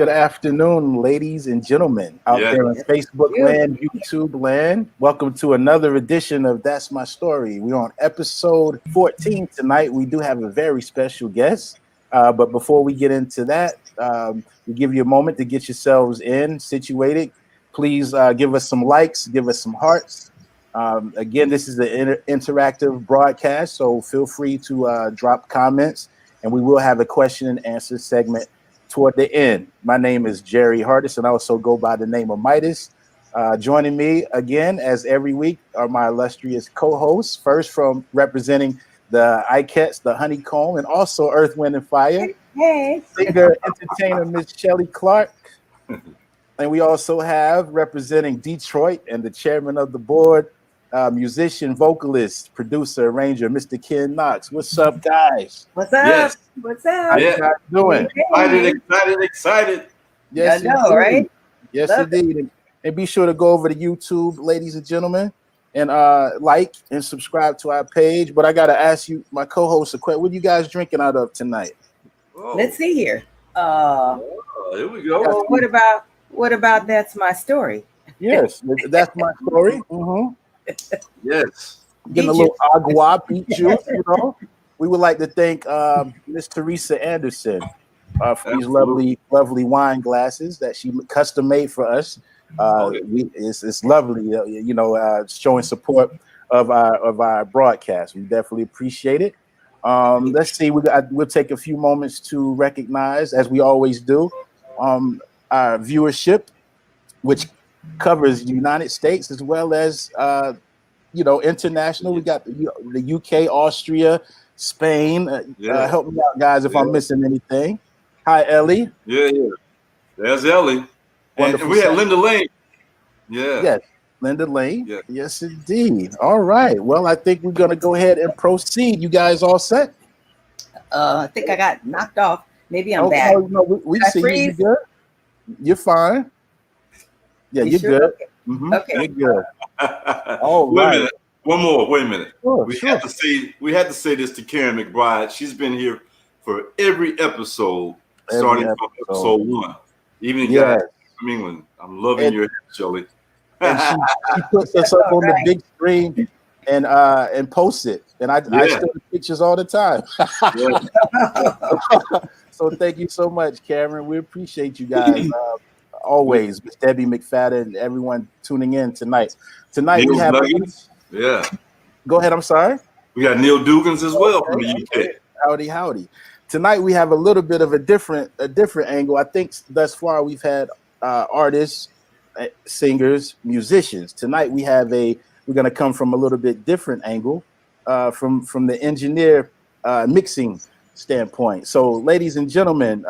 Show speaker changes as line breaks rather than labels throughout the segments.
Good afternoon, ladies and gentlemen, out there in Facebook land, YouTube land. Welcome to another edition of That's My Story. We're on episode 14 tonight. We do have a very special guest. But before we get into that, we give you a moment to get yourselves situated. Please give us some likes, give us some hearts. Again, this is an interactive broadcast, so feel free to drop comments, and we will have a question and answer segment toward the end. My name is Jerry Hardis, and I also go by the name of Midas. Joining me again, as every week, are my illustrious co-hosts. First, from representing the Outkast, the Honeycomb, and also Earth, Wind, and Fire.
Hey.
Singer, entertainer, Miss Shelly Clark. And we also have, representing Detroit and the chairman of the board, musician, vocalist, producer, arranger, Mr. Ken Knox. What's up, guys?
What's up?
Yes.
What's up?
How you guys doing?
Excited.
Yes,
I know, right?
Yes,
Love
indeed. And be sure to go over to YouTube, ladies and gentlemen, and like and subscribe to our page. But I got to ask you, my co-host, a question. What are you guys drinking out of tonight?
Oh.
Let's see here.
Here we go.
What about That's My Story?
Yes, that's my story. Mm-hmm.
Yes.
Getting a little agua beet juice, you know. We would like to thank Miss Teresa Anderson for these lovely wine glasses that she custom made for us. It's lovely, showing support of our broadcast. We definitely appreciate it. Let's see. We'll take a few moments to recognize, as we always do, our viewership, which covers the United States as well as international. We got the UK, Austria, Spain. Help me out, guys, if I'm missing anything. Hi, Ellie.
Yeah. There's Ellie. And we had Linda Lane. Yeah.
Yes, Linda Lane.
Yeah.
Yes, indeed. All right. Well, I think we're going to go ahead and proceed. You guys all set?
I think I got knocked off. Maybe I'm back.
No, we see you. You good? You're fine. Yeah, you're good.
Okay.
Mm-hmm.
Okay.
You're good. All
Wait
right.
a minute. One more. Wait a minute.
Sure,
we had to say this to Karen McBride. She's been here for every episode, starting from episode 1. Even the guys from England. I'm loving your head, Shelly.
And she puts us up on the big screen and posts it. And I still the pictures all the time. So thank you so much, Karen. We appreciate you guys always. Miss Debbie McFadden and everyone tuning in tonight. Tonight we have Go ahead. I'm sorry.
We got Neil Dugans as well from the UK.
Howdy. Tonight we have a little bit of a different angle. I think thus far we've had artists, singers, musicians. Tonight we're going to come from a little bit different angle, from the engineer mixing standpoint. So, ladies and gentlemen,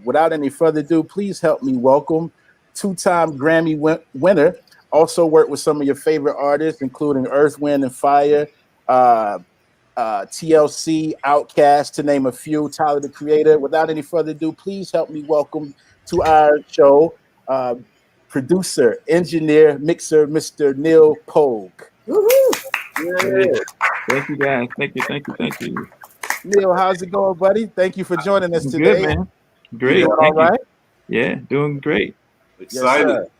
without any further ado, please help me welcome 2-time Grammy winner. Also worked with some of your favorite artists, including Earth, Wind, and Fire, TLC, Outkast, to name a few, Tyler, the Creator. Without any further ado, please help me welcome to our show, producer, engineer, mixer, Mr. Neal Pogue.
Yeah. Thank you, guys. Thank you.
Neal, how's it going, buddy? Thank you for joining us today.
Good, man. Great.
All right?
Yeah, doing great.
Excited.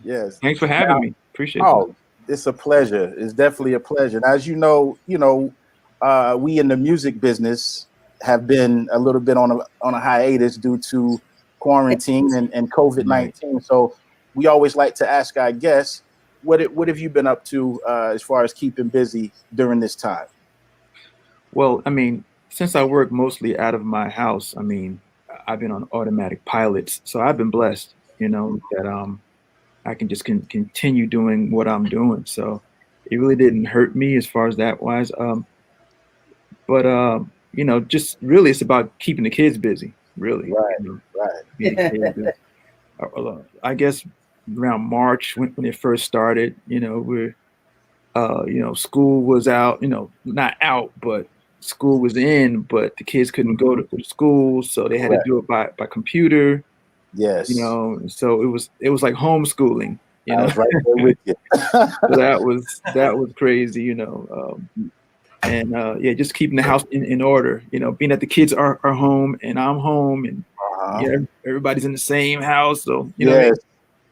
Yes.
Thanks for having me. Appreciate it.
It's a pleasure. It's definitely a pleasure. And as you know, we in the music business have been a little bit on a hiatus due to quarantine and COVID-19. Right. So we always like to ask our guests, what have you been up to as far as keeping busy during this time?
Well, I mean, since I work mostly out of my house, I mean, I've been on automatic pilots. So I've been blessed, that I can just continue doing what I'm doing. So it really didn't hurt me as far as that wise. But just really it's about keeping the kids busy, really.
Right,
You know,
right.
keeping the kids busy. I guess around March when it first started, school was out, not out, but school was in, but the kids couldn't go to school, so they had to
Correct.
do it by computer.
Yes.
So it was like homeschooling.
I was right there with you.
So that was crazy, and just keeping the house in order, being that the kids are home and I'm home and everybody's in the same house, so you know what I mean?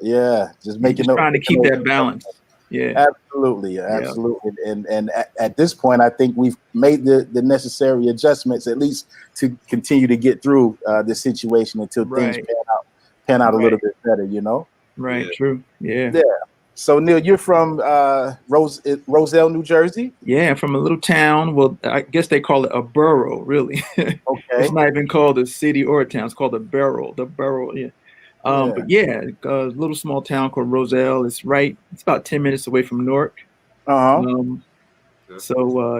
Yeah, just making
just trying to keep that balance. Yeah,
absolutely. And at this point, I think we've made the necessary adjustments, at least to continue to get through the situation until things pan out a little bit better.
Right. Yeah. True. Yeah.
So Neal, you're from Roselle, New Jersey?
Yeah, from a little town. Well, I guess they call it a borough, really.
Okay.
It's not even called a city or a town. It's called a borough. The borough, yeah. But yeah, a little small town called Roselle. It's about 10 minutes away from Newark. So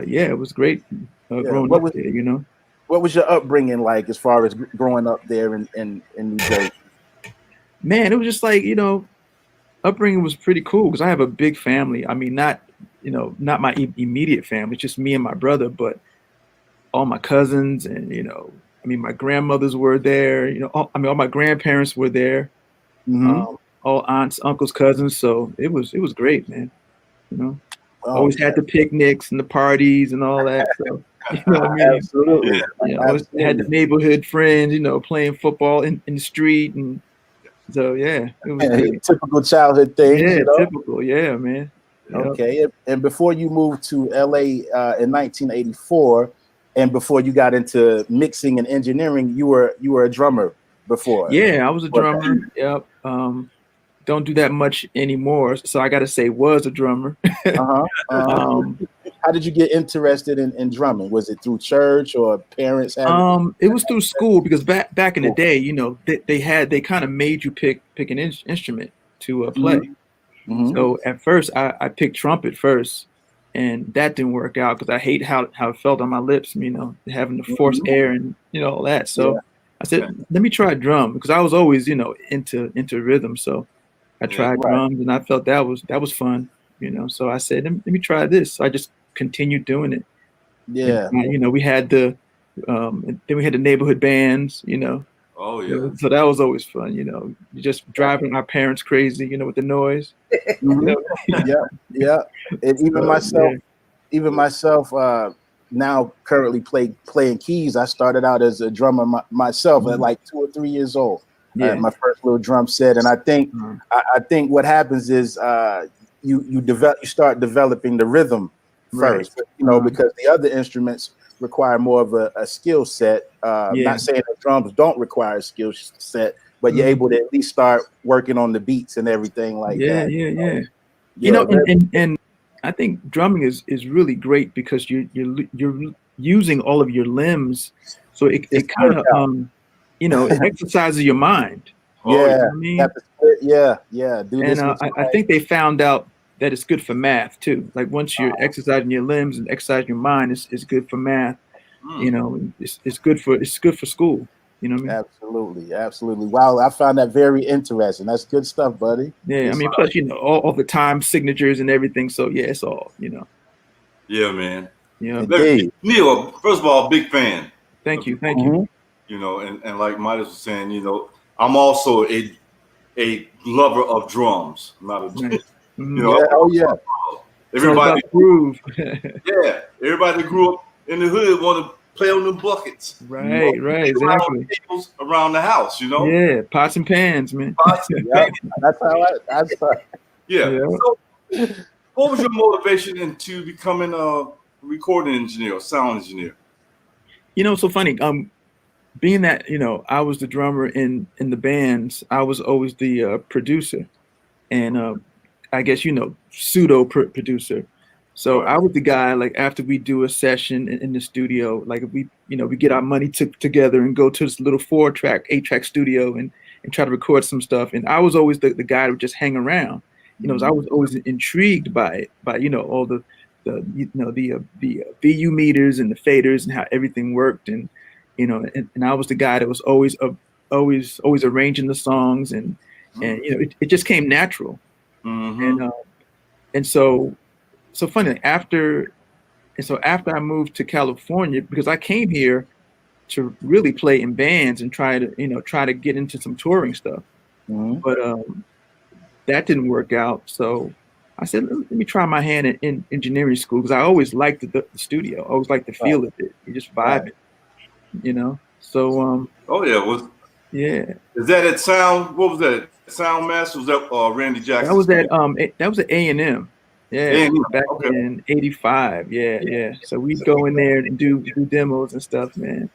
it was great growing up there,
What was your upbringing like as far as growing up there in New Jersey?
Man, it was just like, upbringing was pretty cool because I have a big family. I mean, not my immediate family, just me and my brother, but all my cousins and, my grandmothers were there, all my grandparents were there, all aunts, uncles, cousins. So it was great, man. Always had the picnics and the parties and all that. So, you know what I mean?
Absolutely.
Always had the neighborhood friends, playing football in the street. And so, it was great.
Typical childhood things.
Yeah, typical. Yeah, man.
Okay. And before you moved to LA in 1984, and before you got into mixing and engineering, you were a drummer before.
Yeah, I was a drummer. Yep. Don't do that much anymore. So I got to say, was a drummer.
How did you get interested in drumming? Was it through church or parents?
It was through school because back in the day, they kind of made you pick an instrument to play. So at first I picked trumpet first, and that didn't work out because I hate how it felt on my lips, having to force air and all that. So I said, let me try drum because I was always into rhythm. So I tried drums and I felt that was fun, So I said, let me try this. So I just continued doing it.
Yeah.
And, we had then we had the neighborhood bands,
Oh yeah.
So that was always fun, just driving our parents crazy, with the noise.
Yeah. And even myself, now currently playing keys. I started out as a drummer myself at like 2 or 3 years old. My first little drum set, and I think what happens is you start developing the rhythm first, because the other instruments require more of a skill set. Not saying that drums don't require a skill set, but you're able to at least start working on the beats and everything like that.
And I think drumming is really great because you're using all of your limbs, so it kind of it exercises your mind. I think they found out that it's good for math too. Like once you're exercising your limbs and exercising your mind, it's good for math. It's good for school. You know what I mean?
Absolutely. Wow, I found that very interesting. That's good stuff, buddy.
Yeah, plus all the time signatures and everything. So it's all
Yeah, man.
Yeah.
Neal, first of all, big fan.
Thank you.
And like Midas was saying, I'm also a lover of drums. Not a everybody
groove.
Everybody that grew up in the hood want to play on the buckets.
Right, exactly.
Around the house,
Yeah, pots and pans, man.
That's how I started.
So, what was your motivation into becoming a recording engineer, or sound engineer?
So funny. Being that I was the drummer in the bands, I was always the producer, and I guess pseudo producer. So I was the guy, like after we do a session in the studio, like if we get our money together and go to this little 4-track, 8-track studio and try to record some stuff. And I was always the guy that would just hang around, I was always intrigued by all the the VU meters and the faders and how everything worked, and and I was the guy that was always arranging the songs, and it just came natural. And so funny after I moved to California, because I came here to really play in bands and try to get into some touring stuff, but that didn't work out. So I said, let me try my hand in engineering school, because I always liked the studio. I always liked the feel of it. You just vibe it, So is
that at Sound? What was that? Sound Master? Was that Randy Jackson?
That was at A&M. Yeah, back in '85. Yeah. So we'd go in there and do demos and stuff, man.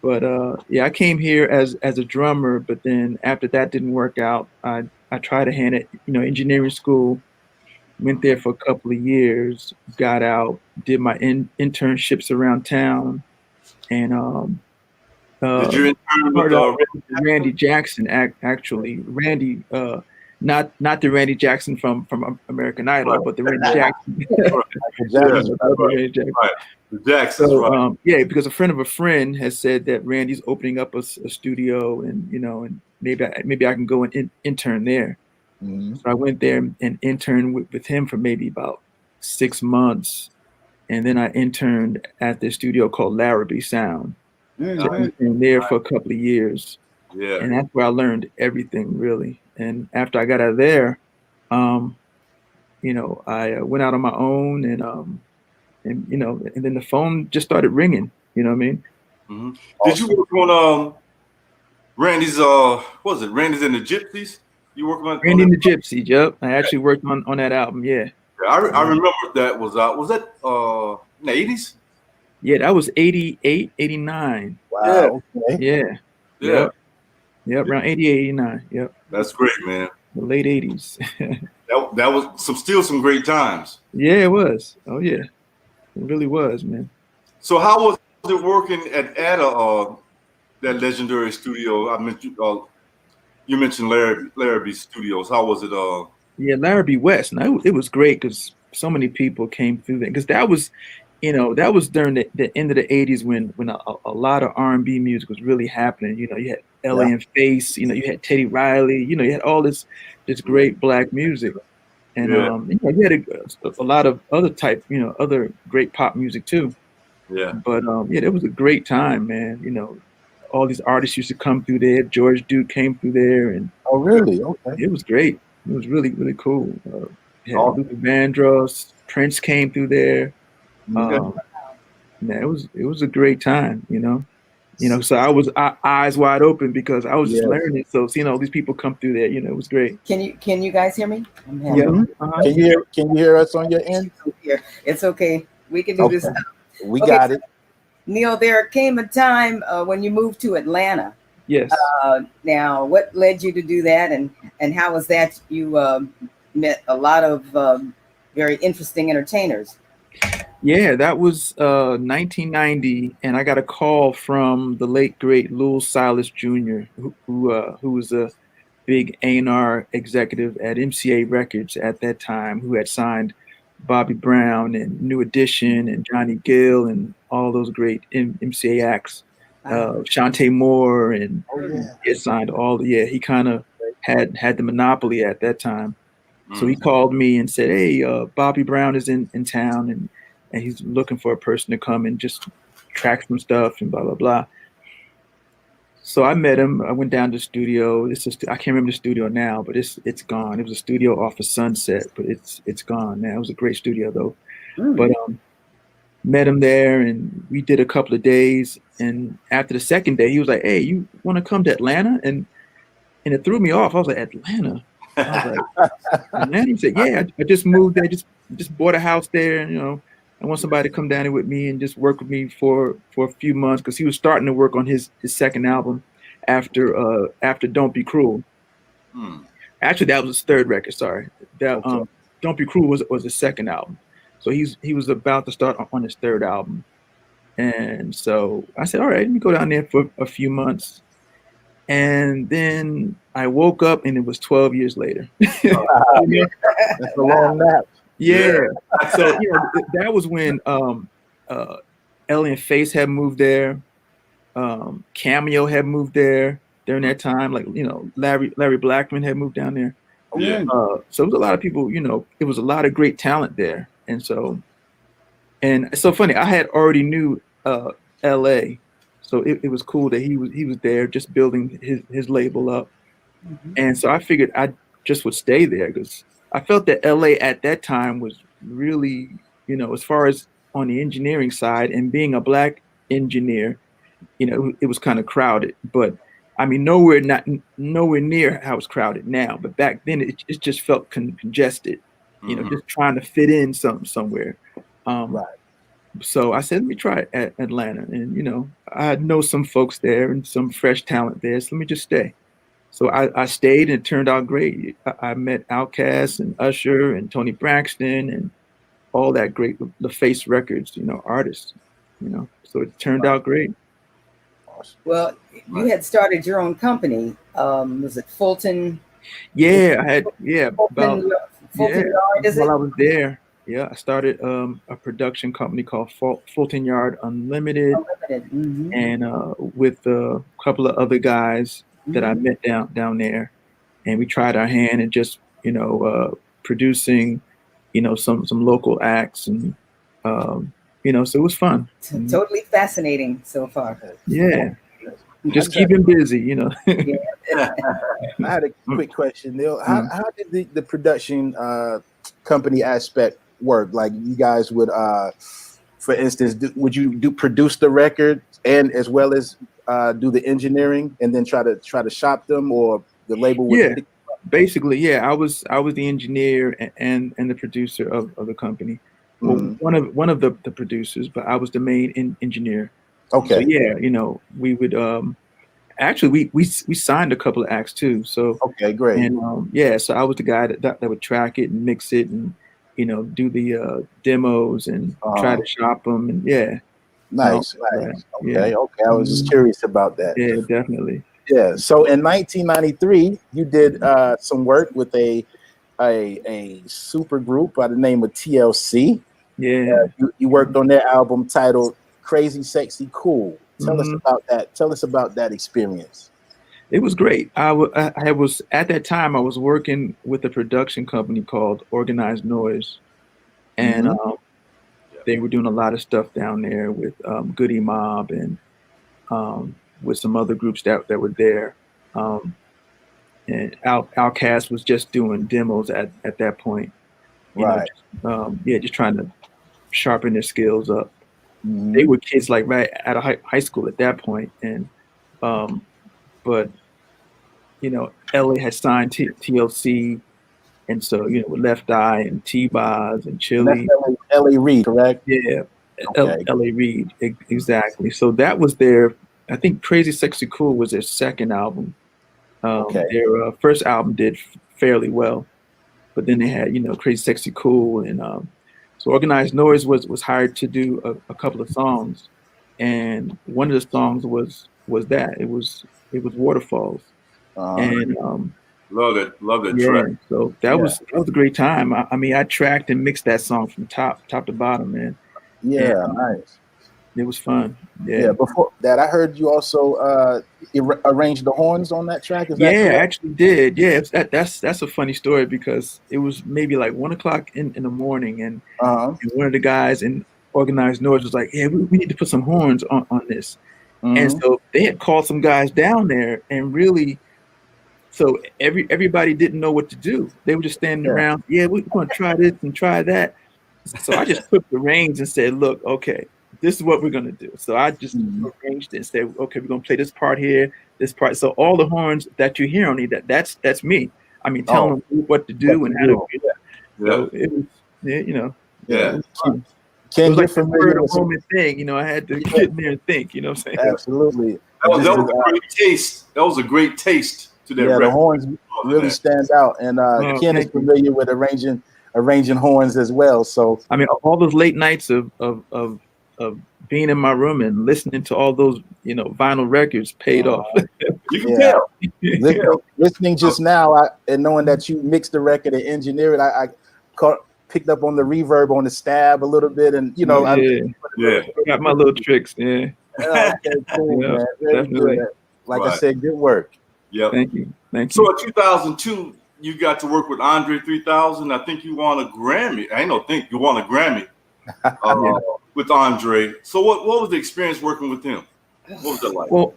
But I came here as a drummer, but then after that didn't work out, I tried a hand at engineering school. Went there for a couple of years, got out, did my internships around town, and
did you intern with
Randy Jackson? Actually, Randy, not the Randy Jackson from American Idol, but the Randy Jackson.
Jackson.
So because a friend of a friend has said that Randy's opening up a studio, and and maybe I can go and intern there. So I went there and interned with him for maybe about 6 months, and then I interned at this studio called Larrabee Sound. So I interned there for a couple of years, and that's where I learned everything really. And after I got out of there, I went out on my own, and then the phone just started ringing. You know what I mean?
Did you work on Randy's? What was it? Randy's and the Gypsies. You working on
Randy and the Gypsies? Yep, I actually worked on that album. Yeah,
I remember that was out. Was that in the 80s?
Yeah, that was 88, 89.
Wow.
Okay. Yeah. Yep, around 88, 89. Yep.
That's great, man.
The late 80s.
that was some great times.
Yeah, it was. Oh yeah, it really was, man.
So how was it working at that legendary studio? I mentioned you mentioned Larrabee Studios. How was it?
Yeah, Larrabee West. No, it was great because so many people came through there. Because that was during the end of the 80s when a lot of R&B music was really happening. You had Ellie and Face. You had Teddy Riley. You had all this great black music, and you had a lot of other other great pop music too.
Yeah.
But it was a great time, man. All these artists used to come through there. George Duke came through there, and
oh really? Okay.
It was great. It was really, really cool. Luther Vandross, Prince came through there. It was a great time, So I was eyes wide open because I was just learning. So seeing all these people come through there, it was great.
Can you guys hear me?
Can you hear us on your end?
It's okay. We can do this.
We got it.
Neal, there came a time when you moved to Atlanta.
Yes.
Now, what led you to do that, and how was that? You met a lot of very interesting entertainers.
Yeah, that was 1990, and I got a call from the late great Lil Silas Jr., who was a big A&R executive at MCA Records at that time, who had signed Bobby Brown and New Edition and Johnny Gill and all those great MCA acts. Shantae Moore, and he had signed all. He kind of had the monopoly at that time. So he called me and said, "Hey, Bobby Brown is in town, and he's looking for a person to come and just track some stuff and blah blah blah." So I met him. I went down to the studio. I can't remember the studio now, but it's gone. It was a studio off of Sunset, but it's gone now. It was a great studio though. But met him there, and we did a couple of days. And after the second day, he was like, "Hey, you want to come to Atlanta?" And it threw me off. I was like, "Atlanta?" I was like, "Atlanta?" He said, "Yeah, I just moved there. Just bought a house there. And, I want somebody to come down there with me and just work with me for a few months," because he was starting to work on his second album after Don't Be Cruel. Actually, that was his third record. Sorry, Don't Be Cruel was his second album. So he was about to start on his third album. And so I said, all right, let me go down there for a few months. And then I woke up and it was 12 years later.
That's a long nap.
Yeah. So that was when Ellie and Face had moved there. Cameo had moved there during that time. Like Larry Blackman had moved down there.
Yeah.
So it was a lot of people. It was a lot of great talent there, and it's so funny. I had already knew L.A., so it was cool that he was there, just building his label up, and so I figured I just would stay there because I felt that L.A. at that time was really, as far as on the engineering side and being a black engineer, it was kind of crowded, but I mean, nowhere near how it's crowded now. But back then, it just felt congested, just trying to fit in somewhere.
Right.
So I said, let me try Atlanta, and I know some folks there and some fresh talent there, so let me just stay. So I stayed, and it turned out great. I met Outkast and Usher and Tony Braxton and all that great LaFace Records, artists, So it turned out great.
Well, you had started your own company. Was it Fulton?
Yeah, I had
Fulton Yard, is it?
While I was there, I started a production company called Fulton Yard Unlimited. And with a couple of other guys that I met down there, and we tried our hand at just producing, some local acts, and so it was fun.
Totally fascinating so far.
Yeah. Just keep him busy,
Yeah.
I had a quick question, Neal. How did the production company aspect work? Like, you guys would, for instance, would you produce the record and as well as do the engineering and then try to shop them, or the label would?
Basically, I was the engineer and the producer of the company. Well, one of the producers, but I was the main engineer.
Okay.
So we would actually we signed a couple of acts too. So
okay, great.
And so I was the guy that would track it and mix it and do the demos and try to shop them and
Nice. Okay. I was just curious about that.
Yeah, definitely.
Yeah. So in 1993, you did some work with a super group by the name of TLC.
Yeah.
You worked on their album titled Crazy Sexy Cool. Tell us about that. Tell us about that experience.
It was great. I was at that time I was working with a production company called Organized Noise, and they were doing a lot of stuff down there with Goody Mob and with some other groups that were there. And Outkast was just doing demos at that point.
Right.
Just trying to sharpen their skills up. They were kids like right out of high school at that point, and but LA had signed TLC, and so with Left Eye and T-Boz and Chili.
L.A. Reid, correct?
Yeah,
okay.
L.A. Reid, exactly. So that was their. I think Crazy Sexy Cool was their second album. Their first album did fairly well, but then they had Crazy Sexy Cool, and so Organized Noise was hired to do a couple of songs, and one of the songs was that it was Waterfalls, and
love it track.
So that was a great time. I mean, I tracked and mixed that song from top to bottom, man.
Yeah, nice.
It was fun.
Yeah. Before that, I heard you also arranged the horns on that track. Is that correct?
I actually did. Yeah, that's a funny story because it was maybe like 1 o'clock in the morning, and one of the guys in Organized Noise was like, "Yeah, we need to put some horns on this." And so they had called some guys down there, and really, so everybody didn't know what to do. They were just standing around. Yeah, we're going to try this and try that. So I just took the reins and said, "Look, okay, this is what we're going to do." So I just arranged it and said, okay, we're going to play this part here, this part. So all the horns that you hear on it, that's me. I mean, telling them what to do and how to do that. So it was, it was like a moment thing, I had to get in there and think, what I'm saying?
Absolutely.
That was a great taste. That was a great taste to that record.
The horns really stand out. And Ken is familiar with arranging horns as well. So
I mean, all those late nights of being in my room and listening to all those, vinyl records paid off.
You can tell.
Listening just now, and knowing that you mixed the record and engineered it, I picked up on the reverb on the stab a little bit, and you know,
I
got my little tricks. Yeah.
Okay, cool, man. Very
definitely.
good. Like I said, good work.
Yep.
Thank you.
So in 2002, you got to work with Andre 3000. I think you won a Grammy. You won a Grammy with Andre. So what was the experience working with him? What was that like?
Well,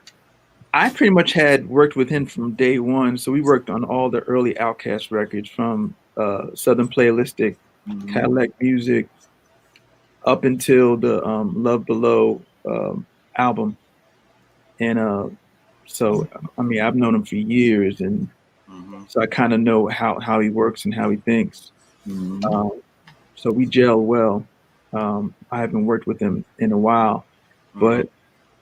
I pretty much had worked with him from day one. So we worked on all the early Outkast records, from Southern Playlistic, Cadillac Music, up until the Love Below album. And so, I mean, I've known him for years, and so I kind of know how he works and how he thinks. So we gel well. I haven't worked with him in a while, but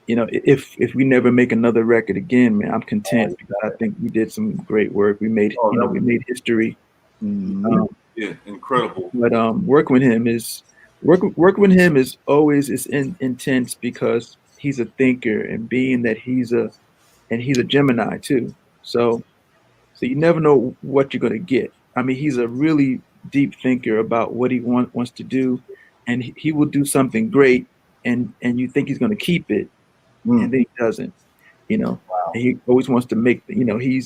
you know, if we never make another record again, man, I'm content, because I think we did some great work. We made we made history.
Yeah, incredible.
But working with him is always intense, because he's a thinker, and being that he's a Gemini too. So you never know what you're gonna get. I mean, he's a really deep thinker about what he wants to do, and he will do something great, and you think he's gonna keep it, and then he doesn't. You know, and he always wants to make. You know, he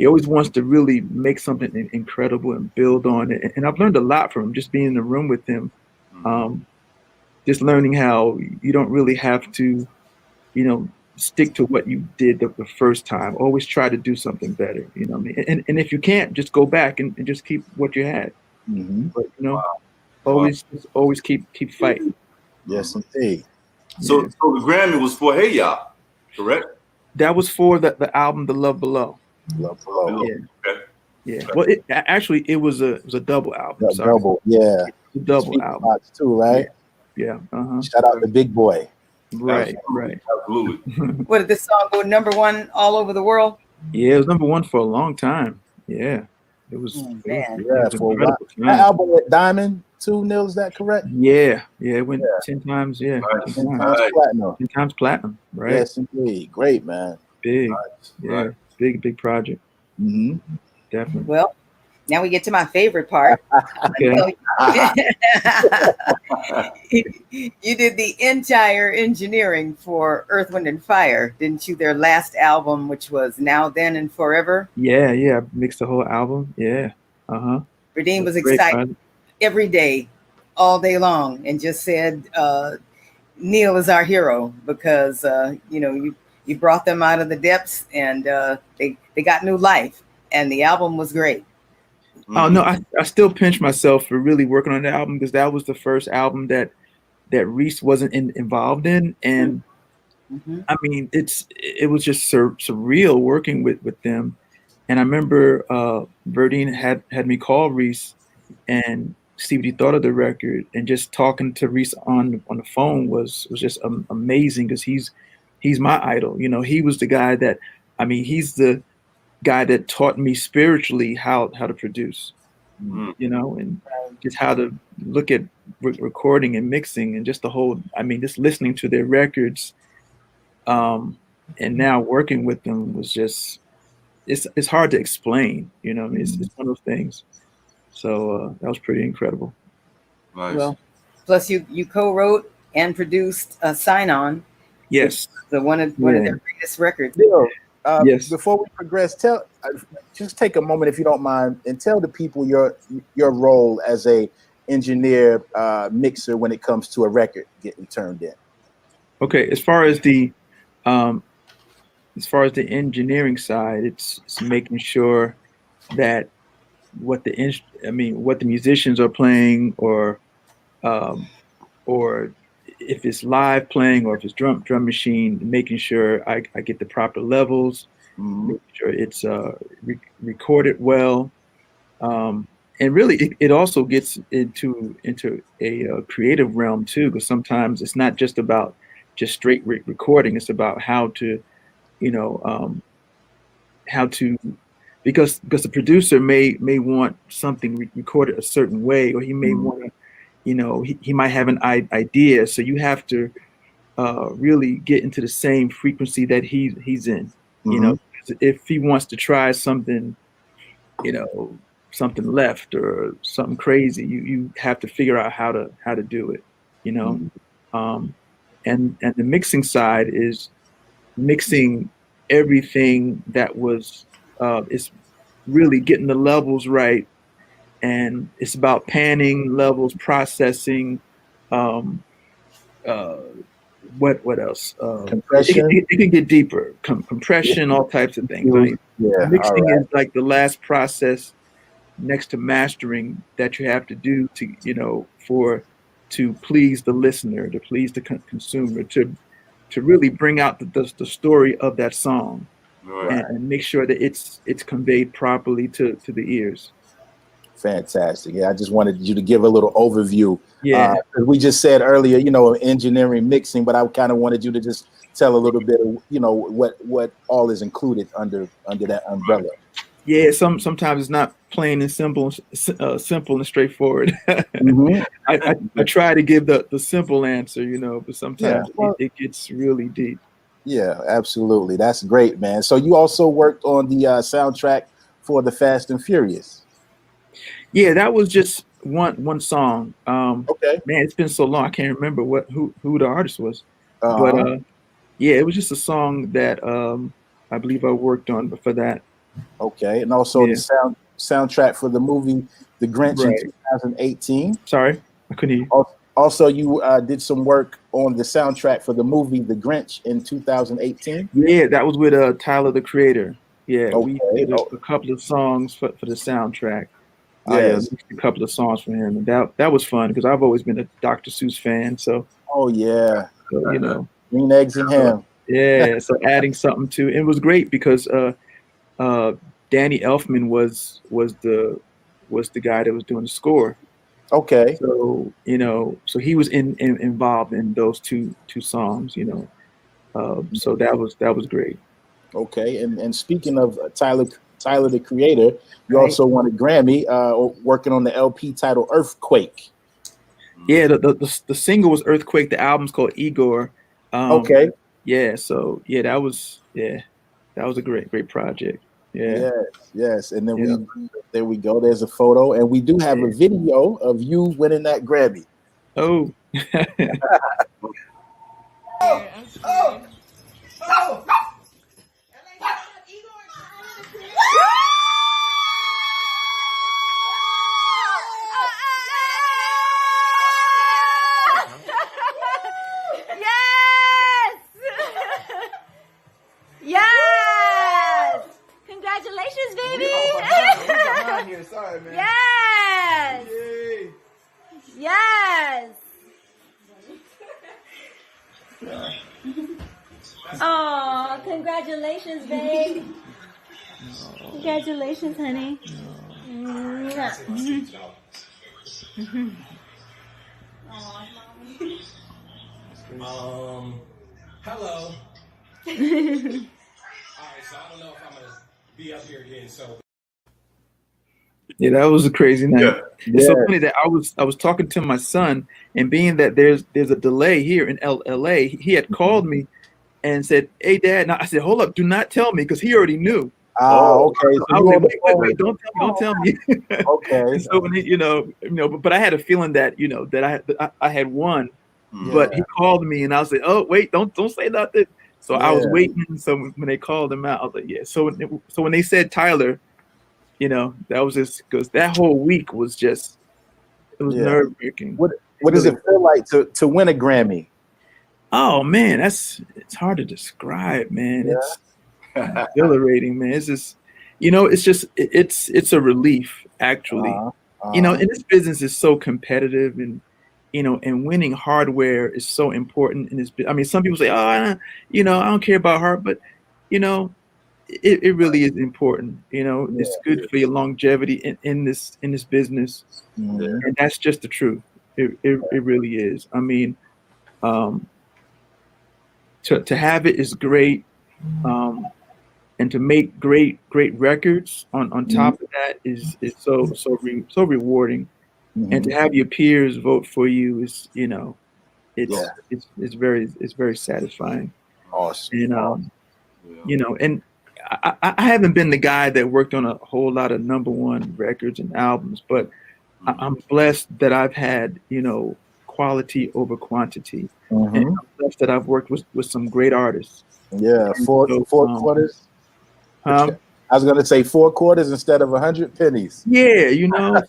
always wants to really make something incredible and build on it. And I've learned a lot from him, just being in the room with him. Just learning how you don't really have to, you know, stick to what you did the first time. Always try to do something better. You know what I mean? And if you can't, just go back and just keep what you had. But you know, always keep fighting.
Yes, indeed.
So the Grammy was for Hey Ya, correct?
That was for the album The Love Below.
Love Below.
Yeah.
Okay.
Yeah. Well, it was a double album.
Double, yeah.
A double album
too, right?
Yeah.
Shout out to Big Boy.
Right.
Absolutely.
What, did this song go #1 all over the world?
Yeah, it was #1 for a long time. Yeah. It was.
For a while. That album with Diamond too, Neal, is that correct?
Yeah. It went 10 times. Yeah.
10 times platinum.
10 times platinum. Right.
Yes, indeed. Great, man.
Big. Yeah. Big project. Definitely.
Well, now we get to my favorite part.
Okay.
You did the entire engineering for Earth, Wind, and Fire, didn't you? Their last album, which was Now, Then, and Forever.
Yeah. I mixed the whole album. Yeah.
Radim was excited every day, all day long, and just said, Neal is our hero, because you brought them out of the depths, and they got new life, and the album was great.
Oh no, I still pinch myself for really working on the album, because that was the first album that Reese wasn't involved in, and I mean, it was just surreal working with them. And I remember Verdine had me call Reese and see what he thought of the record, and just talking to Reese on the phone was just amazing, because he's my idol. You know, he was the guy that, I mean, he's the guy that taught me spiritually how to produce, you know, and just how to look at recording and mixing, and just the whole, I mean, just listening to their records, and now working with them was just, it's hard to explain, you know. It's one of those things. So that was pretty incredible.
Nice.
Well, plus you co-wrote and produced Sign On.
Yes.
One of their greatest records.
Yes. Before we progress, just take a moment, if you don't mind, and tell the people your role as a engineer, mixer, when it comes to a record getting turned in.
Okay, as far as the engineering side, it's making sure that what the musicians are playing, or if it's live playing, or if it's drum machine, making sure I get the proper levels, making sure it's recorded well, and really it also gets into a creative realm too, because sometimes it's not just about just straight recording. It's about how to, because the producer may want something recorded a certain way, or he may want to, he might have an idea. So you have to really get into the same frequency that he's in. You know, if he wants to try something, something left or something crazy, you have to figure out how to do it, you know. And the mixing side is mixing everything that was is really getting the levels right, and it's about panning, levels, processing, um, what else?
Compression.
It can get deeper. Compression, all types of things. I mean, mixing is like the last process next to mastering that you have to do to, you know, to please the listener, to please the consumer, to really bring out the story of that song, and make sure that it's conveyed properly to the ears.
Fantastic. Yeah, I just wanted you to give a little overview.
Yeah.
We just said earlier, you know, engineering, mixing, but I kind of wanted you to just tell a little bit of, you know, what all is included under that umbrella.
Yeah, sometimes it's not plain and simple and straightforward. I try to give the simple answer, you know, but sometimes it gets really deep.
Yeah, absolutely. That's great, man. So you also worked on the soundtrack for the Fast and Furious.
Yeah, that was just one song.
Okay.
Man, it's been so long, I can't remember who the artist was. But yeah, it was just a song that I believe I worked on for that.
Okay, and also the soundtrack for the movie The Grinch in 2018.
Sorry, I couldn't hear you.
Also, you did some work on the soundtrack for the movie The Grinch in 2018.
Yeah, that was with Tyler, the Creator. Yeah, we did a couple of songs for the soundtrack.
Yes.
I mixed a couple of songs for him, and that was fun because I've always been a Dr. Seuss fan. So.
Oh yeah.
So, you know.
Green eggs and ham.
Yeah, so adding something to it was great because Danny Elfman was the guy that was doing the score.
Okay.
So, you know, so he was involved in those two songs, you know. So that was great.
Okay, and speaking of Tyler the Creator, you also won a Grammy working on the LP title Earthquake.
Yeah, the single was Earthquake. The album's called Igor.
Okay.
Yeah, so yeah, that was a great project. Yeah.
Yes. And then there we go. There's a photo, and we do have a video of you winning that Grammy.
Oh.
Yes! Congratulations, baby!
Here. Sorry, man.
Yes!
Yay.
Yes! Oh, congratulations, babe! Congratulations, honey.
Hello. All right, so I don't know if I'm gonna be up here again. So.
Yeah, that was a crazy night.
Yeah.
It's so funny that I was talking to my son, and being that there's a delay here in LA, he had called me and said, "Hey, Dad." And I said, "Hold up, do not tell me," because he already knew.
Okay.
So I was like, wait, don't tell me.
Okay.
So when he, you know, but I had a feeling that that I had won, but he called me, and I was like, "Oh, wait, don't say nothing." So I was waiting. So when they called him out, I was like, "Yeah." So when they said Tyler, you know, that was just because that whole week was just, it was nerve-wracking.
What does it feel like to win a Grammy?
Oh man, it's hard to describe, man. It's exhilarating, man. It's just, you know, it's a relief, actually. You know, and this business is so competitive, and you know, and winning hardware is so important in this. I mean, some people say, "Oh, you know, I don't care about hardware," but you know, it really is important. You know, it's good for your longevity in this business, and that's just the truth. It really is. I mean, to have it is great, and to make great records on top of that is so rewarding, and to have your peers vote for you is, you know, it's very satisfying.
Awesome.
And you know, and I haven't been the guy that worked on a whole lot of #1 records and albums, but I'm blessed that I've had, quality over quantity. And I'm blessed that I've worked with some great artists.
Yeah, four quarters. I was gonna say 4 quarters instead of 100 pennies.
Yeah,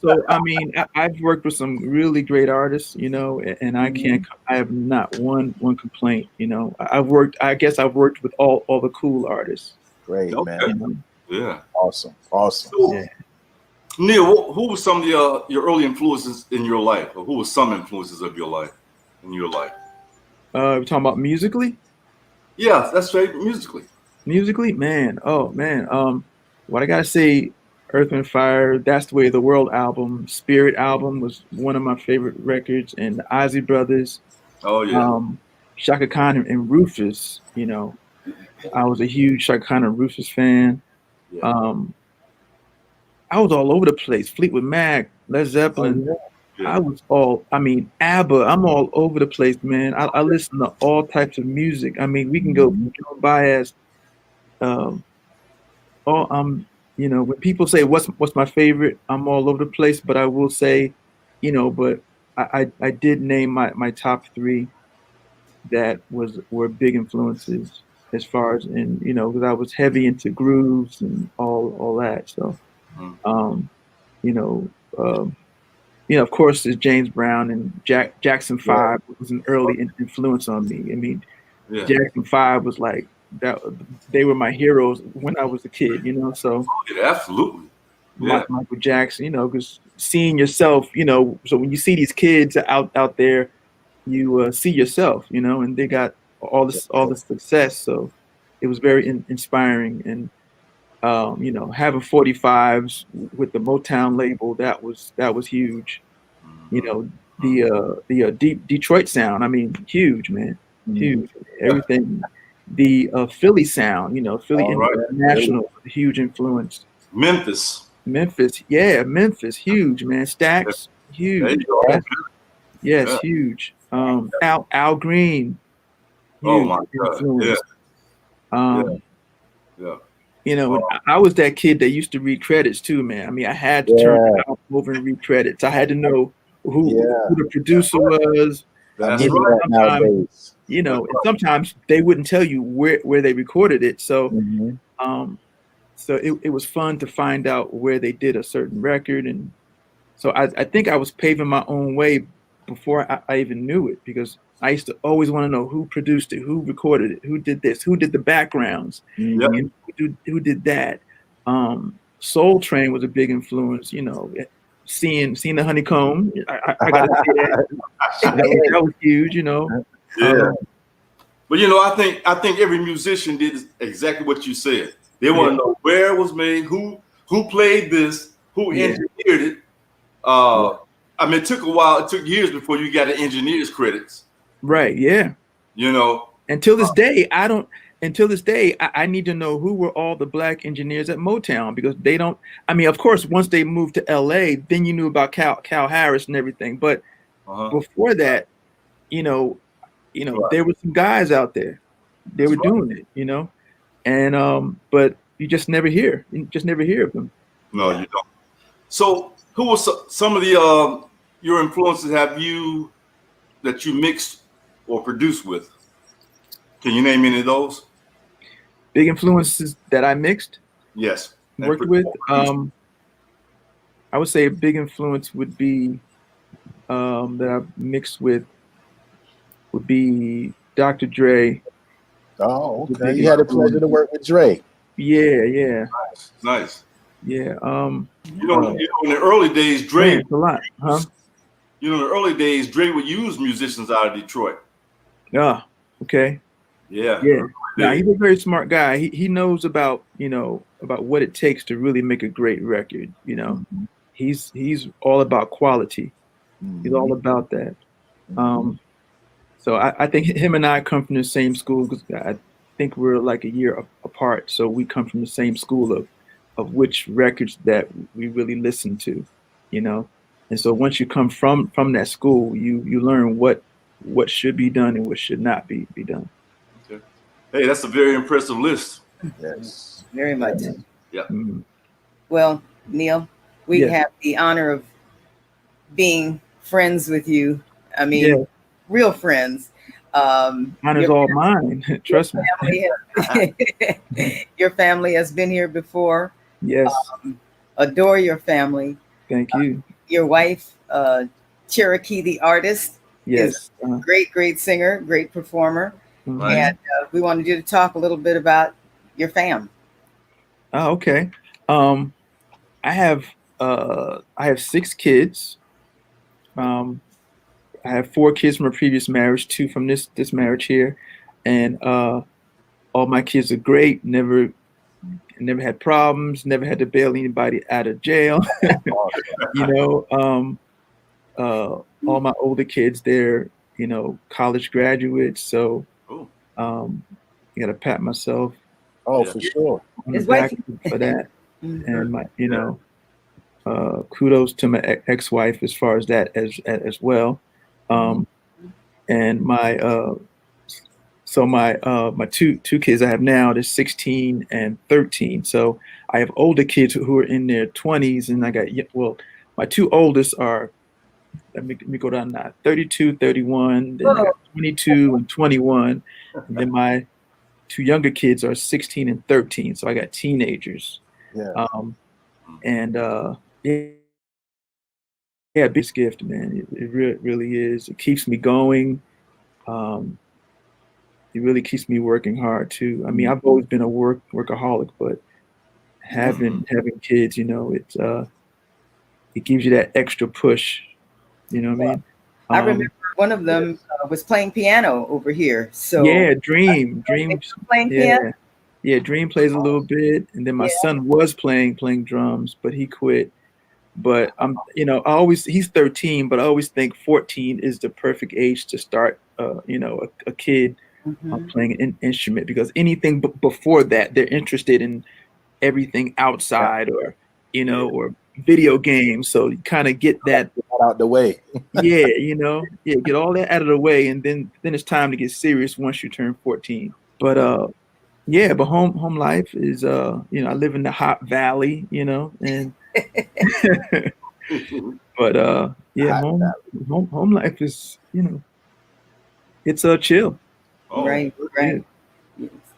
so I mean, I've worked with some really great artists, and I have not one complaint. I guess I've worked with all the cool artists.
Great, man.
Yeah.
Awesome.
So,
yeah.
Neal, who were some of your early influences in your life, or who were some influences of your life in your life?
We're talking about musically?
Yeah, that's right. Musically,
man. Oh man. What I gotta say, Earth and Fire, That's the Way of the World album, Spirit album was one of my favorite records, and the Ozzy Brothers.
Oh yeah.
Shaka Khan and Rufus. I was a huge Shaka Khan and Rufus fan. Yeah. I was all over the place. Fleetwood Mac, Led Zeppelin.
Oh, yeah.
ABBA. I'm all over the place, man. I listen to all types of music. I mean, we can go by as, when people say what's my favorite, I'm all over the place. But I will say, but I did name my top 3 that were big influences as far as because I was heavy into grooves and all that. So, of course, there's James Brown and Jackson 5 was an early influence on me. I mean, Jackson 5 was like that. They were my heroes when I was a kid, So
absolutely,
Michael Jackson, because seeing yourself, so when you see these kids out there, you see yourself, and they got all the success. So it was very inspiring, and having 45s with the Motown label, that was huge. The Detroit sound, I mean, huge, man, huge. Everything. The Philly sound, Philly International, huge influence.
Memphis,
yeah, Memphis, huge, man. Stax, huge. Yes, huge. Al Green, huge influence. I was that kid that used to read credits too, man. I mean, I had to turn the album over and read credits. I had to know who the producer was.
Nowadays.
And sometimes they wouldn't tell you where they recorded it. So, so it was fun to find out where they did a certain record, and so I think I was paving my own way before I even knew it, because I used to always want to know who produced it, who recorded it, who did this, who did the backgrounds, and who did that. Soul Train was a big influence, seeing the Honeycomb. I got to say that. That was huge,
Yeah. But I think every musician did exactly what you said. They want to know where it was made, who played this, who engineered it. I mean, it took a while. It took years before you got the engineer's credits.
Right. Yeah. Until this day, I need to know who were all the black engineers at Motown, because they don't. I mean, of course, once they moved to LA, then you knew about Cal Harris and everything. But before that, there were some guys out there. They were doing it, and but you just never hear. You just never hear of them.
No, you don't. So, who was some of the your influences that you mixed or produced with? Can you name any of those?
Big influences that I mixed?
Yes.
Worked with? I would say a big influence would be that I mixed with would be Dr. Dre.
Oh, okay. You had the pleasure to work with Dre.
Yeah.
Nice.
Yeah.
In the early days, Dre.
A lot, huh?
In the early days, Dre would use musicians out of Detroit.
Yeah. Okay.
Yeah.
Yeah, he's a very smart guy. He knows about about what it takes to really make a great record. He's all about quality. He's all about that. So I think him and I come from the same school, because I think we're like a year apart. So we come from the same school of which records that we really listen to, And so once you come from that school, you learn what should be done and what should not be done.
Okay. Hey, that's a very impressive list.
Yes.
very much.
Yeah.
Mm-hmm.
Well, Neal, we
Yes.
have the honor of being friends with you. I mean,
Yes.
real friends.
Mine is all mine. Trust me.
Your family has been here before.
Yes.
Adore your family.
Thank you.
Your wife, Cherokee the artist, is
Yes.
a great singer, great performer.
Right.
And we wanted you to talk a little bit about your fam.
Oh, okay. I have 6 kids. I have 4 kids from a previous marriage, 2 from this marriage here, and all my kids are great. Never had problems. Never had to bail anybody out of jail. You know, all my older kids, they're college graduates. So I got to pat myself.
Oh, for sure.
On the back for that, and my kudos to my ex-wife as far as that as well. And my my two kids I have now, they're 16 and 13. So I have older kids who are in their 20s, and I got my 2 oldest are, let me go down now, 32, 31, then I got 22 and 21, and then my 2 younger kids are 16 and 13. So I got teenagers.
Yeah.
And yeah, biggest gift, man. It really is. It keeps me going. It really keeps me working hard too. I mean, I've always been a workaholic, but having kids, it gives you that extra push. You know what I mean?
I remember one of them was playing piano over here. So
yeah, Dream
playing piano.
Yeah, Dream plays a little bit, and then my son was playing drums, but he quit. But he's 13, but I always think 14 is the perfect age to start, a kid playing an instrument, because anything before that, they're interested in everything outside or video games. So you kind of get that
out the way.
Get all that out of the way, and then it's time to get serious once you turn 14. But but home life is I live in the hot valley, and but home life is it's chill.
Right.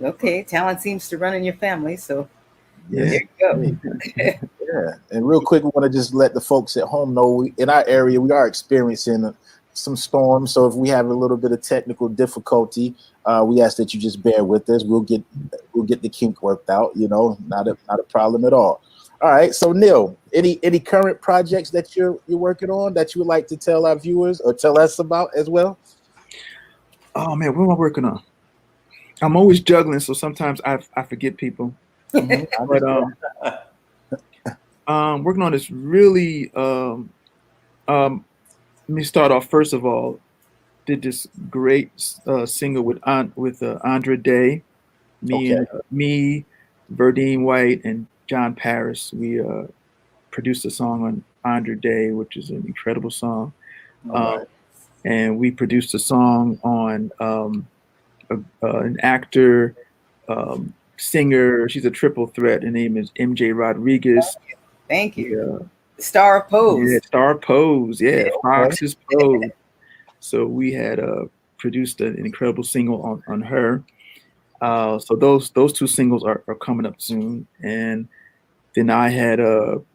Okay, talent seems to run in your family, so
yeah.
There you go.
Yeah, and real quick, we want to just let the folks at home know in our area we are experiencing some storms. So if we have a little bit of technical difficulty, we ask that you just bear with us. We'll get the kink worked out. Not a problem at all. All right. So Neal, any current projects that you're working on that you would like to tell our viewers or tell us about as well?
Oh man, what am I working on? I'm always juggling, so sometimes I forget people. But working on this really. Let me start off. First of all, did this great single with Andra Day, me, Verdine White, and John Paris. We produced a song on Andra Day, which is an incredible song. And we produced a song on an actor, singer. She's a triple threat. Her name is MJ Rodriguez.
Thank you. Star of Pose.
Yeah, Star of Pose. Yeah, Fox's Pose. So we had produced an incredible single on her. So those 2 singles are coming up soon. And then I had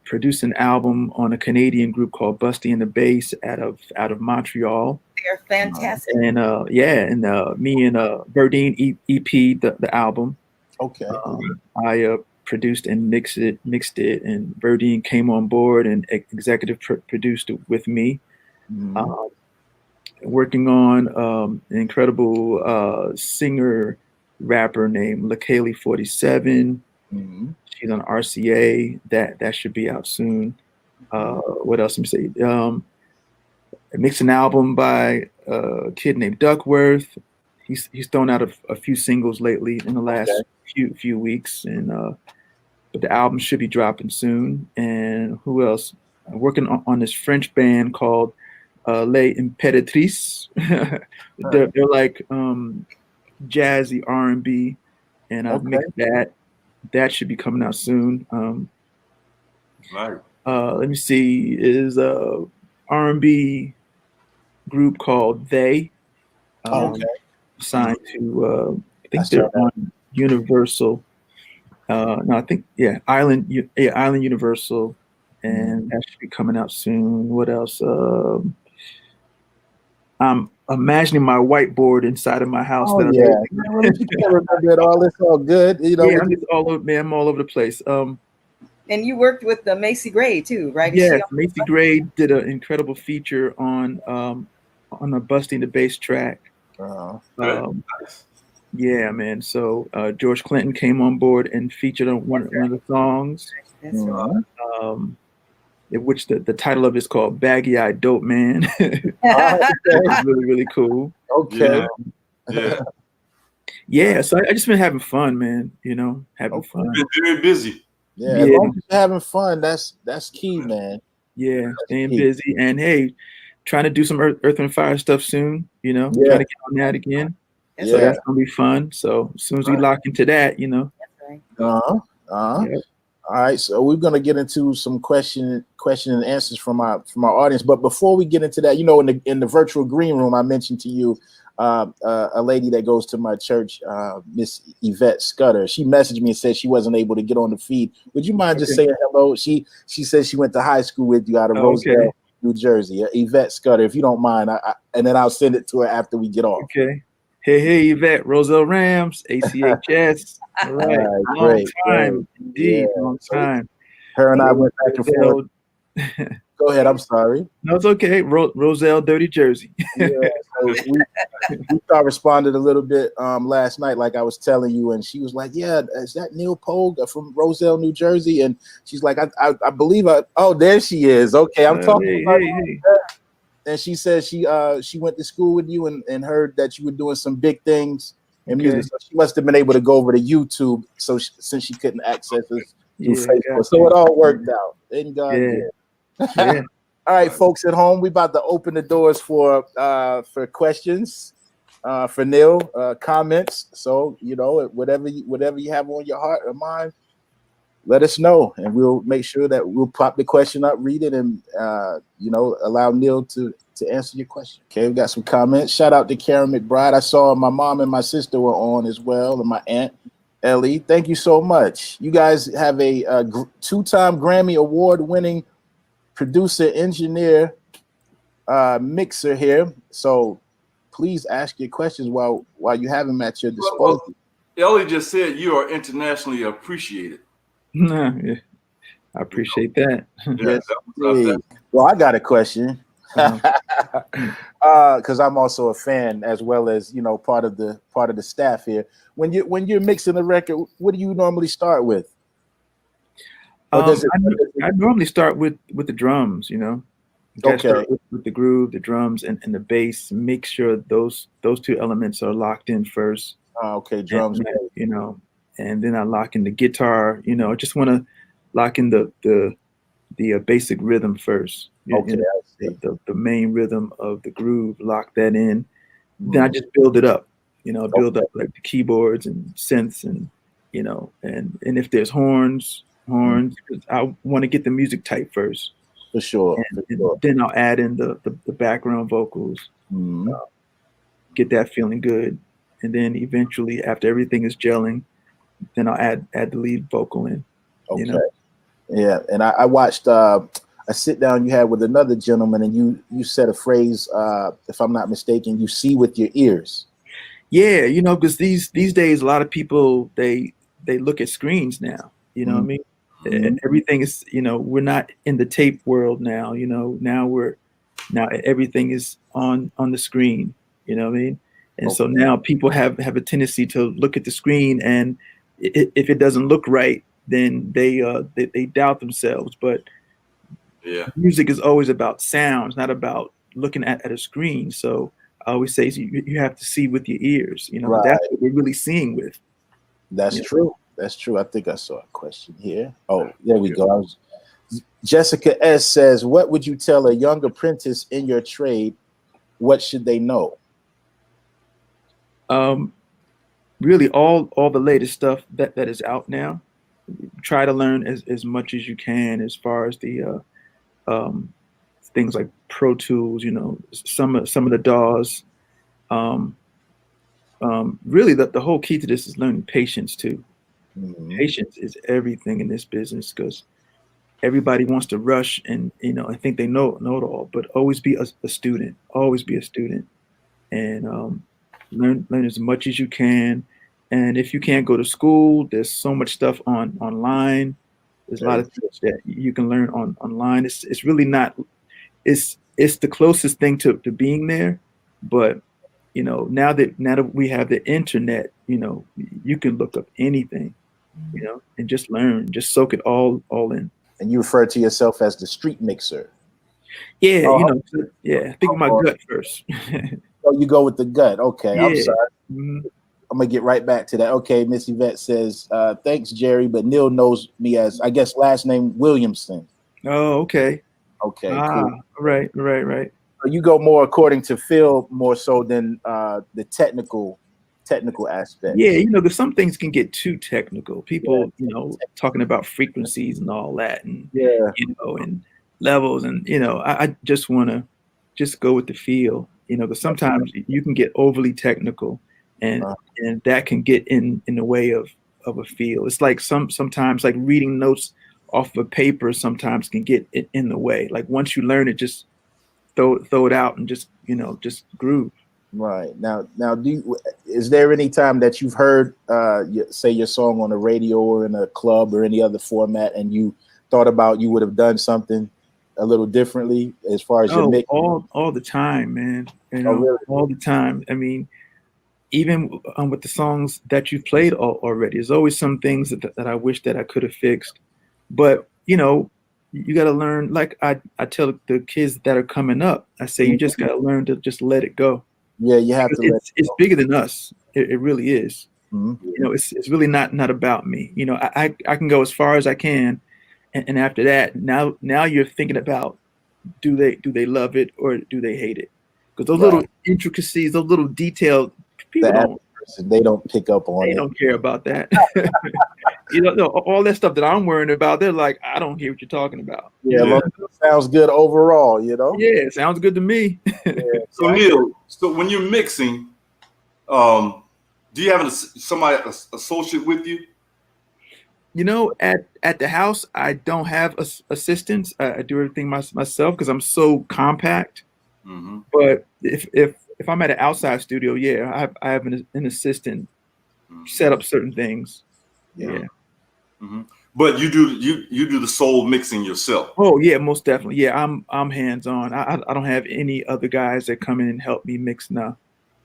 produced an album on a Canadian group called Busty and the Bass out of Montreal.
They're fantastic.
And me and Verdine EP the album.
Okay.
I produced and mixed it, and Verdine came on board and executive produced it with me. Working on an incredible singer rapper named LaKaylee 47. She's on RCA. That should be out soon. What else? Let me say. I mixed an album by a kid named Duckworth. He's thrown out a few singles lately in the last few weeks, and but the album should be dropping soon. And who else? I'm working on this French band called Les Impératrices. They're like jazzy R&B, and I've mixed that. that should be coming out soon.
Right.
Let me see, is a R&B group called They,
Okay.
signed to I
I
think
saw
they're
that.
on Universal. No, I think Island Universal, and that should be coming out soon. What else? I'm imagining my whiteboard inside of my house
Oh
that
yeah. Man, well, if you can't remember it all, it's all good. You know,
yeah, I'm just all over, man. I'm all over the place.
And you worked with Macy Gray too, right? Is she
Yes,
on-
Macy Gray did an incredible feature on a Busting the Bass track.
Good.
Um, yeah, man. So George Clinton came on board and featured on one of the songs.
That's right.
Um, which the title of it is called Baggy Eyed Dope Man. It's really, really cool.
Okay.
Yeah.
Yeah, so I just been having fun, man. Having fun.
Been very busy.
Yeah, as long as you're having fun, that's key, man.
Yeah, staying
key.
busy, and hey, trying to do some Earth and Fire stuff soon.
Yeah.
Trying to get on that again. So that's gonna be fun. So as soon as we lock into that,
That's right.
All right, so we're gonna get into some question and answers from our audience. But before we get into that, in the virtual green room, I mentioned to you a lady that goes to my church, Miss Yvette Scudder. She messaged me and said she wasn't able to get on the feed. Would you mind just saying hello? She says she went to high school with you out of Roselle, New Jersey. Yvette Scudder, if you don't mind, and then I'll send it to her after we get off.
Okay. Hey, Yvette, Roselle Rams, ACHS. All right. Long time, indeed. Long time.
Her and I went back and forth. Go ahead. I'm sorry.
No, it's okay. Roselle, Dirty Jersey.
Yeah, so we responded a little bit last night, like I was telling you, and she was like, "Yeah, is that Neal Pogue from Roselle, New Jersey?" And she's like, "I believe oh, there she is. Okay, I'm talking about hey. And she said she went to school with you and heard that you were doing some big things in music. So she must have been able to go over to YouTube. So since she couldn't access us through Facebook, so it all worked out. Thank God. Yeah. All right, folks at home, we about to open the doors for questions, for Neal, comments. So whatever you have on your heart or mind, let us know, and we'll make sure that we'll pop the question up, read it, and allow Neal to answer your question. Okay, we got some comments. Shout out to Karen McBride. I saw my mom and my sister were on as well, and my aunt Ellie. Thank you so much. You guys have a 2-time Grammy award-winning producer, engineer, mixer here. So please ask your questions while you have them at your disposal.
Ellie just said you are internationally appreciated.
Yeah. I appreciate that.
Yes, well, I got a question. Because I'm also a fan as well as part of the staff here. When you're mixing a record, what do you normally start with?
I normally start with the drums. Start with the groove, the drums, and the bass. Make sure those two elements are locked in first.
Okay, drums.
And then I lock in the guitar. I just want to lock in the basic rhythm first. The main rhythm of the groove. Lock that in. Then I just build it up. Build up like the keyboards and synths and and if there's horns. I want to get the music tight first.
For sure.
And then I'll add in the background vocals. Get that feeling good, and then eventually, after everything is gelling, then I'll add the lead vocal in.
Okay. Yeah, and I watched a sit down you had with another gentleman, and you said a phrase, if I'm not mistaken, you see with your ears.
Yeah, because these days a lot of people they look at screens now. What I mean? And everything is, we're not in the tape world now. Now everything is on the screen. You know what I mean? And so now people have a tendency to look at the screen, and if it doesn't look right, then they doubt themselves. But music is always about sounds, not about looking at a screen. So I always say you have to see with your ears.
Right.
That's what we're really seeing with.
That's true. That's true. I think I saw a question here. Oh, there we go. Jessica S says, "What would you tell a young apprentice in your trade? What should they know?"
Really, all the latest stuff that is out now. try to learn as much as you can as far as the things like Pro Tools, some of the DAWs. Really, the whole key to this is learning patience too. Mm-hmm. Patience is everything in this business, because everybody wants to rush and I think they know it all, but always be a student. Always be a student, and learn as much as you can. And if you can't go to school, there's so much stuff online. There's a lot of things that you can learn online. It's really not. It's the closest thing to being there, but now that we have the internet, you can look up anything, and just learn, just soak it all in.
And you refer to yourself as the street mixer.
Yeah, I think with my gut first.
Oh, you go with the gut. Okay, yeah. I'm sorry. Mm-hmm. I'm gonna get right back to that. Okay, Miss Yvette says, thanks, Jerry, but Neal knows me as, I guess, last name Williamson.
Oh, okay.
Okay, cool.
Right.
So you go more according to Phil, more so than the technical aspect.
Yeah, because some things can get too technical. People, talking about frequencies and all that, and and levels, and I just want to just go with the feel, because sometimes you can get overly technical, and that can get in the way of a feel. It's like sometimes like reading notes off of paper sometimes can get it in the way. Like once you learn it, just throw it out and just just groove.
Right. Now is there any time that you've heard say your song on the radio or in a club or any other format, and you thought about you would have done something a little differently as far as your mix?
All the time, man.
Really?
All the time. I mean, even with the songs that you've played already, there's always some things that I wish that I could have fixed. But you got to learn. Like I tell the kids that are coming up, I say, you just got to learn to just let it go.
Yeah, you have to.
It's bigger than us. It really is. Mm-hmm. It's really not about me. I can go as far as I can, and after that, now you're thinking about, do they love it or do they hate it? Because those little intricacies, those little details, people
they don't pick up on.
They don't care about that. All that stuff that I'm worrying about, they're like, I don't hear what you're talking about.
Yeah, sounds good overall,
Yeah, it sounds good to me.
So Neal, when you're mixing, do you have somebody associate with you?
At the house, I don't have assistants. I do everything myself because I'm so compact. Mm-hmm. But if I'm at an outside studio, I have an assistant set up certain things. Yeah.
Mm-hmm. But you do the soul mixing yourself.
Oh yeah, most definitely. Yeah, I'm hands on. I don't have any other guys that come in and help me mix now.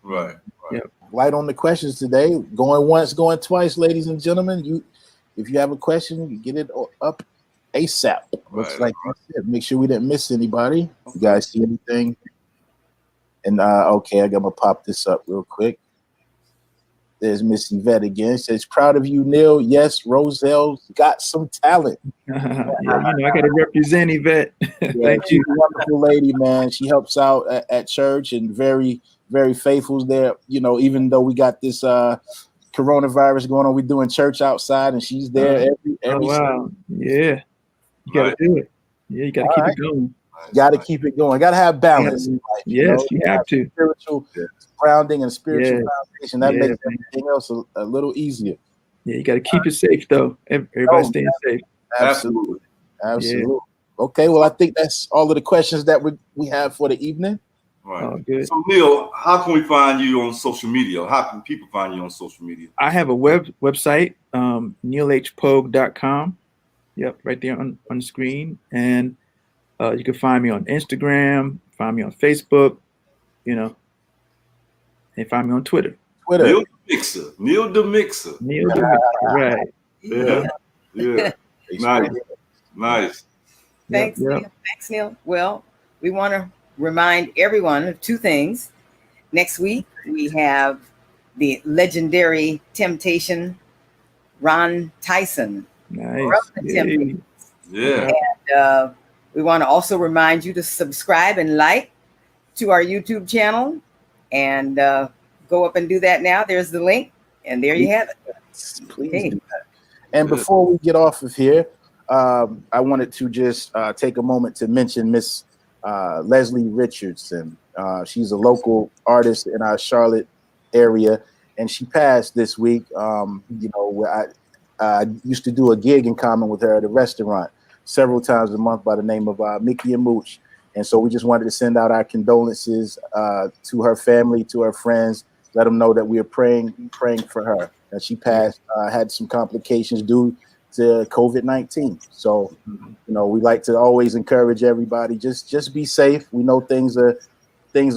Right.
Yeah.
Light on the questions today. Going once, going twice, ladies and gentlemen. If you have a question, you get it up ASAP. Looks like that's it. Make sure we didn't miss anybody. You guys see anything? And okay, I'm gonna pop this up real quick. There's Miss Yvette again. Says, proud of you, Neal. Yes, Roselle's got some talent.
I gotta represent Yvette. Thank you.
She's a wonderful lady, man. She helps out at church and very, very faithful there. Even though we got this coronavirus going on, we're doing church outside, and she's there every
wow. Yeah. You gotta do it. Yeah, you gotta keep it going.
Got to keep it going. Got to have balance.
Yes, you have to.
Spiritual grounding and spiritual foundation. That makes everything else a little easier.
Yeah, you got to keep it safe, though. Everybody staying safe.
Absolutely. Yeah. Okay, well, I think that's all of the questions that we have for the evening.
Right. Oh, good. So, Neal, how can we find you on social media? How can people find you on social media?
I have a website, nealhpogue.com. Yep, right there on the screen. And you can find me on Instagram, find me on Facebook, and find me on Twitter.
Neal the Mixer.
Right.
Yeah. Nice.
Thanks, Neal. Well, we want to remind everyone of two things. Next week, we have the legendary Temptation, Ron Tyson.
Nice.
Yeah.
And we want to also remind you to subscribe and like to our YouTube channel, and go up and do that now. There's the link, and there you have it.
Please do that. And before we get off of here, I wanted to just take a moment to mention Miss Leslie Richardson. She's a local artist in our Charlotte area, and she passed this week. You know, I used to do a gig in common with her at a restaurant several times a month by the name of Mickey and Mooch. And so we just wanted to send out our condolences to her family, to her friends, let them know that we are praying for her. That she passed, had some complications due to COVID-19. So, you know, we like to always encourage everybody, just be safe. We know things are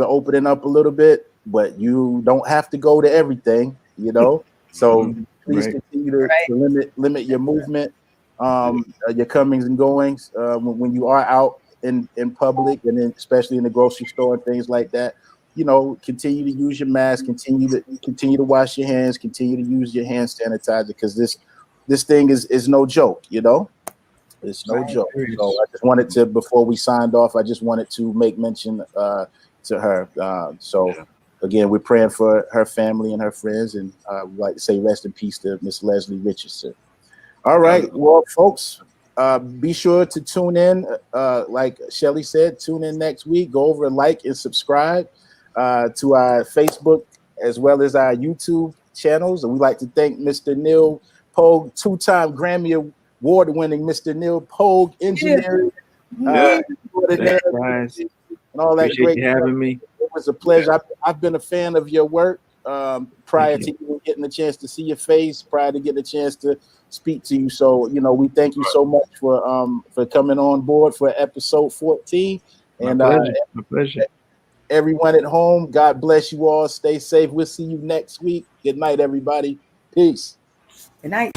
opening up a little bit, but you don't have to go to everything, you know. So please continue to limit your movement, your comings and goings when you are out in public, and then especially in the grocery store and things like that. You know, continue to use your mask, continue to wash your hands, continue to use your hand sanitizer, because this thing is no joke, you know. It's no joke. So I just wanted to, before we signed off, I just wanted to make mention to her. Again, we're praying for her family and her friends, and we'd like to say rest in peace to Miss Leslie Richardson. All right, well, folks, be sure to tune in. Like Shelly said, tune in next week. Go over and like and subscribe to our Facebook as well as our YouTube channels. And we'd like to thank Mr. Neal Pogue, 2-time Grammy Award-winning Mr. Neal Pogue, engineering, and all that. Appreciate you having me. It was a pleasure. I've been a fan of your work prior to you getting a chance to see your face, prior to getting a chance to speak to you. So, you know, we thank you so much for coming on board for episode 14. And my pleasure. Everyone at home, God bless you all. Stay safe. We'll see you next week. Good night, everybody. Peace.
Good night.